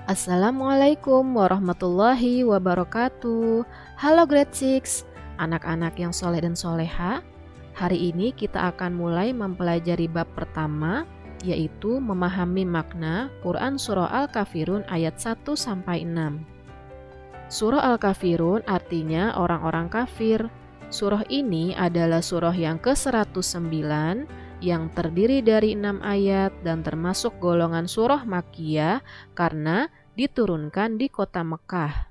Assalamualaikum warahmatullahi wabarakatuh. Halo Grade 6, anak-anak yang soleh dan soleha. Hari ini kita akan mulai mempelajari bab pertama, yaitu memahami makna Quran Surah Al-Kafirun ayat 1-6. Surah Al-Kafirun artinya orang-orang kafir. Surah ini adalah surah yang ke-109 yang terdiri dari 6 ayat dan termasuk golongan surah Makkiyah karena diturunkan di kota Mekah.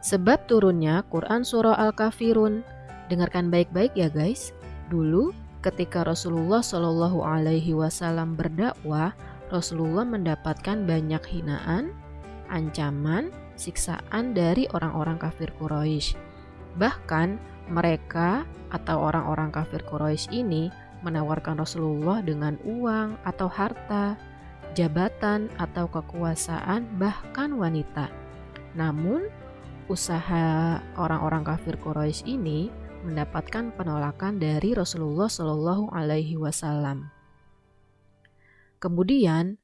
Sebab turunnya Quran Surah Al-Kafirun. Dengarkan baik-baik ya guys. Dulu ketika Rasulullah Shallallahu Alaihi Wasallam berdakwah, Rasulullah mendapatkan banyak hinaan, ancaman, siksaan dari orang-orang kafir Quraisy. Bahkan mereka atau orang-orang kafir Quraisy ini menawarkan Rasulullah dengan uang atau harta, jabatan atau kekuasaan, bahkan wanita. Namun, usaha orang-orang kafir Quraisy ini mendapatkan penolakan dari Rasulullah Shallallahu Alaihi Wasallam. Kemudian,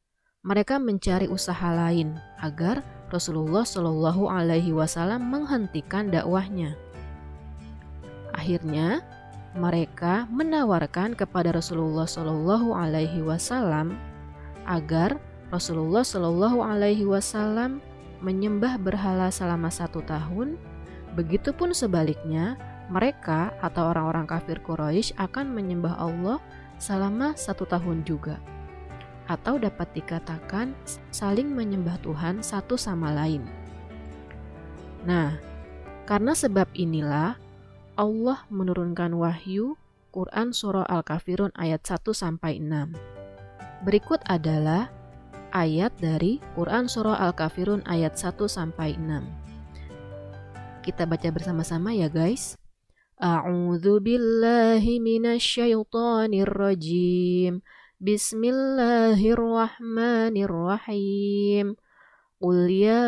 mereka mencari usaha lain agar Rasulullah Shallallahu Alaihi Wasallam menghentikan dakwahnya. Akhirnya, mereka menawarkan kepada Rasulullah Shallallahu Alaihi Wasallam agar Rasulullah Shallallahu Alaihi Wasallam menyembah berhala selama 1 tahun. Begitupun sebaliknya, mereka atau orang-orang kafir Quraisy akan menyembah Allah selama 1 tahun juga. Atau dapat dikatakan saling menyembah Tuhan satu sama lain. Nah, karena sebab inilah Allah menurunkan wahyu Quran Surah Al-Kafirun ayat 1-6. Berikut adalah ayat dari Quran Surah Al-Kafirun ayat 1-6. Kita baca bersama-sama ya guys. A'udzu billahi minasyaitonir rajim. Bismillahirrahmanirrahim. Qul ya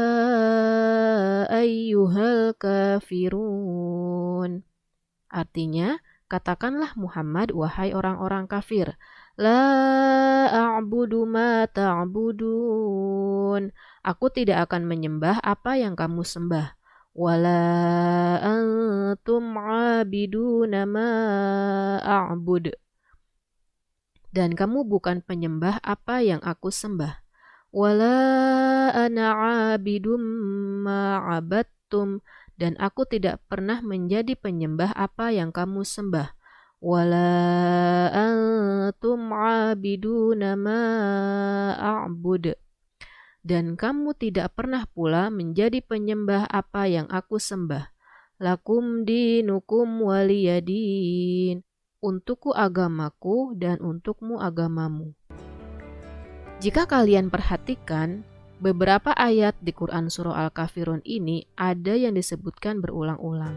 ayyuhal kafirun. Artinya, katakanlah Muhammad, wahai orang-orang kafir, la a'budu ma ta'budun. Aku tidak akan menyembah apa yang kamu sembah. Wala antum 'abiduna ma a'bud. Dan kamu bukan penyembah apa yang aku sembah. Wala ana 'abidum ma 'abadtum. Dan aku tidak pernah menjadi penyembah apa yang kamu sembah. Wala antum 'abiduna ma a'bud. Dan kamu tidak pernah pula menjadi penyembah apa yang aku sembah. Lakum dinukum waliyadin. Untukku agamaku dan untukmu agamamu. Jika kalian perhatikan, beberapa ayat di Quran Surah Al-Kafirun ini ada yang disebutkan berulang-ulang.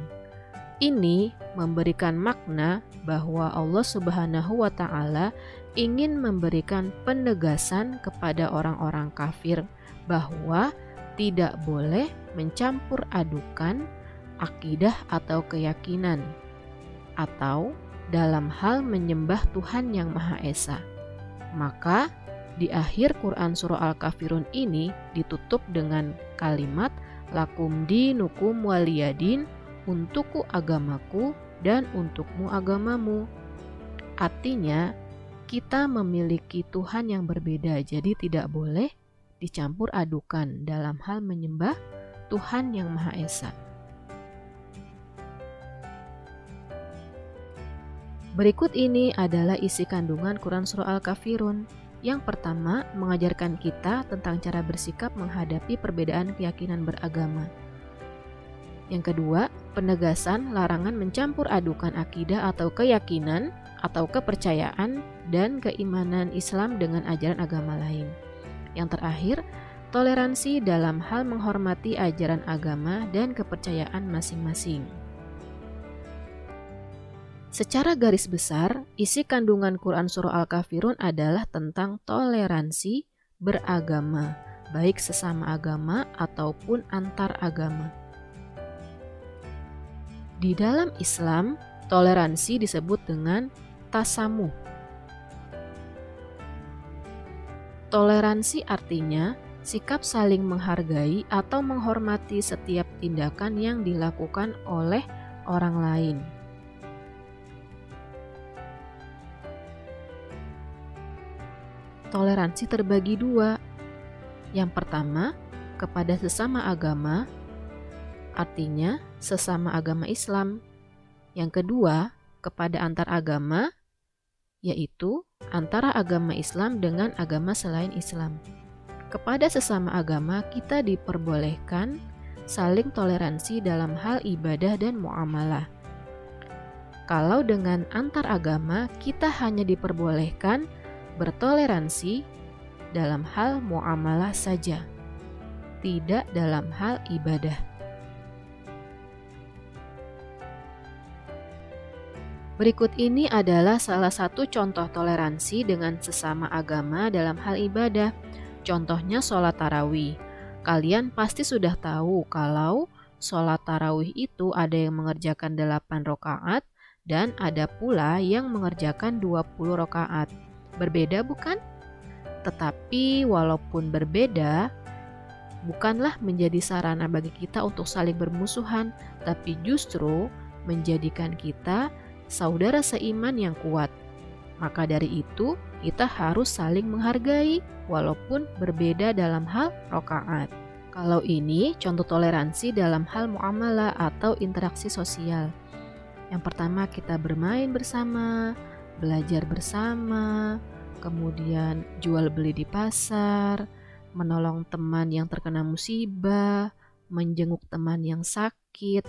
Ini memberikan makna bahwa Allah Subhanahu wa Ta'ala ingin memberikan penegasan kepada orang-orang kafir bahwa tidak boleh mencampur adukan akidah atau keyakinan atau dalam hal menyembah Tuhan yang Maha Esa. Maka di akhir Quran Surah Al-Kafirun ini ditutup dengan kalimat lakum dinukum waliyadin, untukku agamaku dan untukmu agamamu. Artinya, kita memiliki Tuhan yang berbeda, jadi tidak boleh dicampur adukan dalam hal menyembah Tuhan yang Maha Esa. Berikut ini adalah isi kandungan Quran Surah Al-Kafirun. Yang pertama, mengajarkan kita tentang cara bersikap menghadapi perbedaan keyakinan beragama. Yang kedua, penegasan larangan mencampur adukan akidah atau keyakinan atau kepercayaan dan keimanan Islam dengan ajaran agama lain. Yang terakhir, toleransi dalam hal menghormati ajaran agama dan kepercayaan masing-masing. Secara garis besar, isi kandungan Quran Surah Al-Kafirun adalah tentang toleransi beragama, baik sesama agama ataupun antar agama. Di dalam Islam, toleransi disebut dengan tasamuh. Toleransi artinya sikap saling menghargai atau menghormati setiap tindakan yang dilakukan oleh orang lain. Toleransi terbagi dua. Yang pertama, kepada sesama agama, artinya sesama agama Islam. Yang kedua, kepada antar agama, yaitu antara agama Islam dengan agama selain Islam. Kepada sesama agama, kita diperbolehkan saling toleransi dalam hal ibadah dan muamalah. Kalau dengan antar agama, kita hanya diperbolehkan bertoleransi dalam hal muamalah saja, tidak dalam hal ibadah. Berikut ini adalah salah satu contoh toleransi dengan sesama agama dalam hal ibadah. Contohnya sholat tarawih. Kalian pasti sudah tahu kalau sholat tarawih itu ada yang mengerjakan 8 rakaat dan ada pula yang mengerjakan 20 rakaat. Berbeda bukan? Tetapi walaupun berbeda, bukanlah menjadi sarana bagi kita untuk saling bermusuhan, tapi justru menjadikan kita saudara seiman yang kuat. Maka dari itu, kita harus saling menghargai walaupun berbeda dalam hal rakaat. Kalau ini contoh toleransi dalam hal muamalah atau interaksi sosial. Yang pertama, kita bermain bersama, belajar bersama, kemudian jual beli di pasar, menolong teman yang terkena musibah, menjenguk teman yang sakit,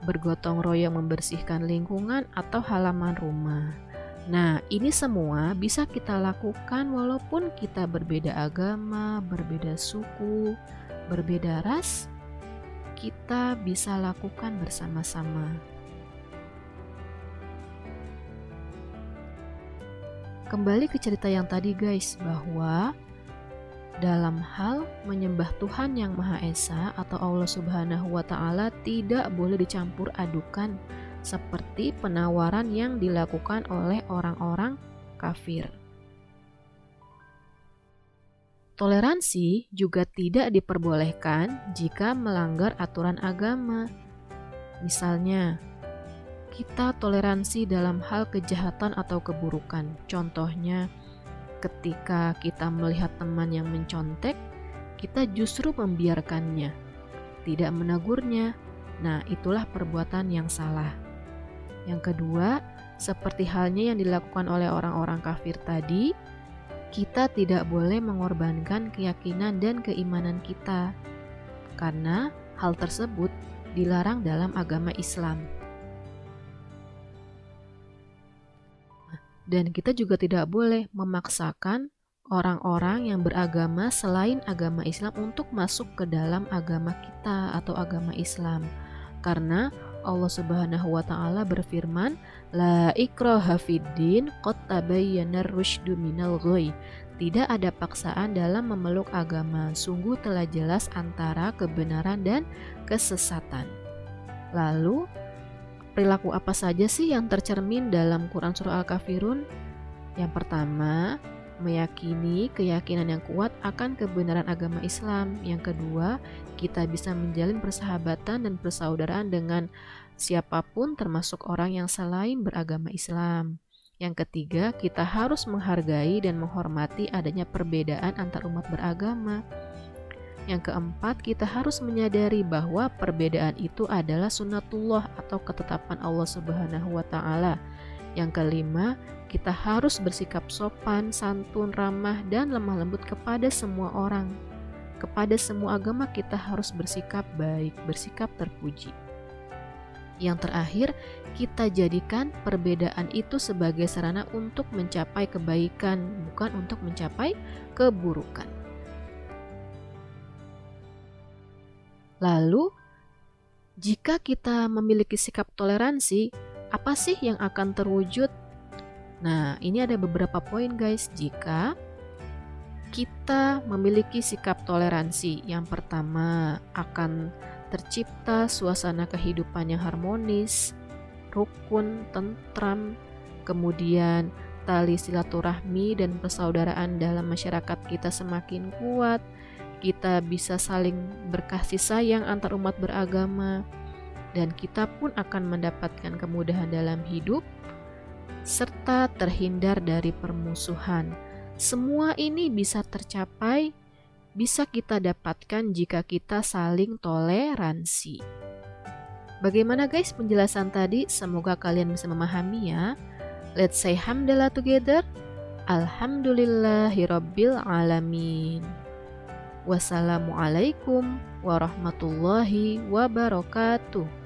bergotong royong membersihkan lingkungan atau halaman rumah. Nah, ini semua bisa kita lakukan walaupun kita berbeda agama, berbeda suku, berbeda ras. Kita bisa lakukan bersama-sama. Kembali ke cerita yang tadi guys, bahwa dalam hal menyembah Tuhan yang Maha Esa atau Allah Subhanahu wa Ta'ala tidak boleh dicampur adukan seperti penawaran yang dilakukan oleh orang-orang kafir. Toleransi juga tidak diperbolehkan jika melanggar aturan agama. Misalnya, kita toleransi dalam hal kejahatan atau keburukan. Contohnya, ketika kita melihat teman yang mencontek, kita justru membiarkannya, tidak menegurnya. Nah, itulah perbuatan yang salah. Yang kedua, seperti halnya yang dilakukan oleh orang-orang kafir tadi, kita tidak boleh mengorbankan keyakinan dan keimanan kita, karena hal tersebut dilarang dalam agama Islam. Dan kita juga tidak boleh memaksakan orang-orang yang beragama selain agama Islam untuk masuk ke dalam agama kita atau agama Islam. Karena Allah Subhanahu wa Ta'ala berfirman, La ikraha fiddin qad tabayyana ar-rusydu minal ghayy. Tidak ada paksaan dalam memeluk agama, sungguh telah jelas antara kebenaran dan kesesatan. Lalu, perilaku apa saja sih yang tercermin dalam Quran Surah Al-Kafirun? Yang pertama, meyakini keyakinan yang kuat akan kebenaran agama Islam. Yang kedua, kita bisa menjalin persahabatan dan persaudaraan dengan siapapun termasuk orang yang selain beragama Islam. Yang ketiga, kita harus menghargai dan menghormati adanya perbedaan antar umat beragama. Yang keempat, kita harus menyadari bahwa perbedaan itu adalah sunnatullah atau ketetapan Allah Subhanahu wa Ta'ala. Yang kelima, kita harus bersikap sopan, santun, ramah, dan lemah lembut kepada semua orang. Kepada semua agama kita harus bersikap baik, bersikap terpuji. Yang terakhir, kita jadikan perbedaan itu sebagai sarana untuk mencapai kebaikan, bukan untuk mencapai keburukan. Lalu, jika kita memiliki sikap toleransi, apa sih yang akan terwujud? Nah, ini ada beberapa poin guys. Jika kita memiliki sikap toleransi, yang pertama akan tercipta suasana kehidupan yang harmonis, rukun, tentram, kemudian tali silaturahmi dan persaudaraan dalam masyarakat kita semakin kuat, kita bisa saling berkasih sayang antar umat beragama, dan kita pun akan mendapatkan kemudahan dalam hidup, serta terhindar dari permusuhan. Semua ini bisa tercapai, bisa kita dapatkan jika kita saling toleransi. Bagaimana guys penjelasan tadi? Semoga kalian bisa memahami ya. Let's say hamdalah together. Alhamdulillahirabbil alamin. Wassalamualaikum warahmatullahi wabarakatuh.